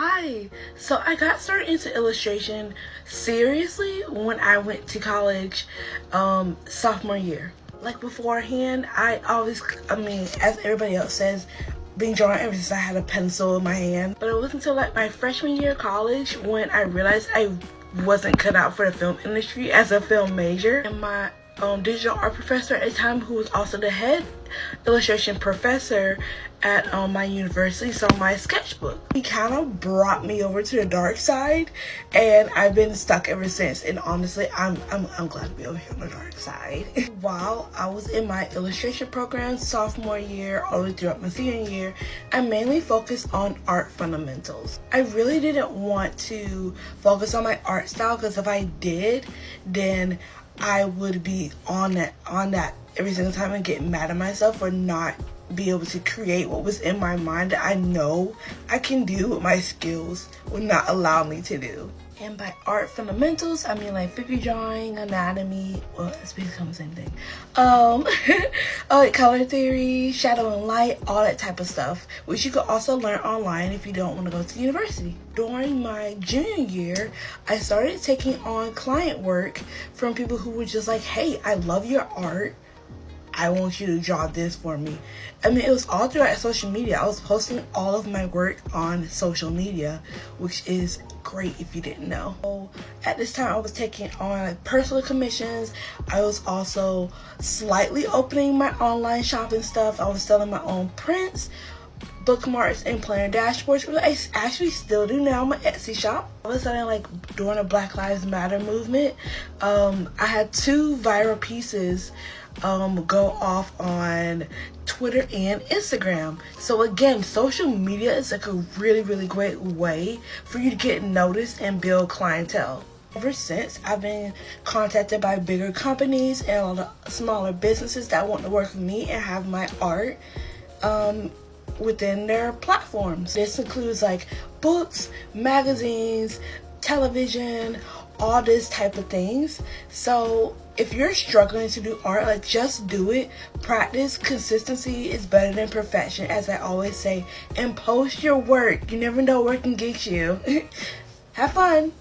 Hi. So I got started into illustration seriously when I went to college sophomore year. Like beforehand, as everybody else says, been drawing ever since I had a pencil in my hand. But it wasn't until like my freshman year of college when I realized I wasn't cut out for the film industry as a film major. And my digital art professor at the time, who was also the head illustration professor at my university, saw my sketchbook. He kind of brought me over to the dark side, and I've been stuck ever since. And honestly, I'm glad to be over here on the dark side. While I was in my illustration program sophomore year all the way throughout my senior year, I mainly focused on art fundamentals. I really didn't want to focus on my art style, because if I did, then I would be on that every single time and get mad at myself for not be able to create what was in my mind that I know I can do what my skills would not allow me to do. And by art fundamentals, I mean like figure drawing, anatomy, well, it's become the same thing. Color theory, shadow and light, all that type of stuff, which you could also learn online if you don't want to go to university. During my junior year, I started taking on client work from people who were just like, hey, I love your art, I want you to draw this for me. I mean, it was all throughout social media. I was posting all of my work on social media, which is great if you didn't know. So at this time, I was taking on like personal commissions. I was also slightly opening my online shop and stuff. I was selling my own prints, bookmarks, and planner dashboards, which I actually still do now on my Etsy shop. All of a sudden, like during the Black Lives Matter movement, I had 2 viral pieces go off on Twitter and Instagram. So again, social media is like a really great way for you to get noticed and build clientele. Ever since, I've been contacted by bigger companies and a lot of smaller businesses that want to work with me and have my art within their platforms. This includes like books, magazines, television, all this type of things. So if you're struggling to do art, like just do it. Practice. Consistency is better than perfection, as I always say. And post your work. You never know where it can get you. Have fun.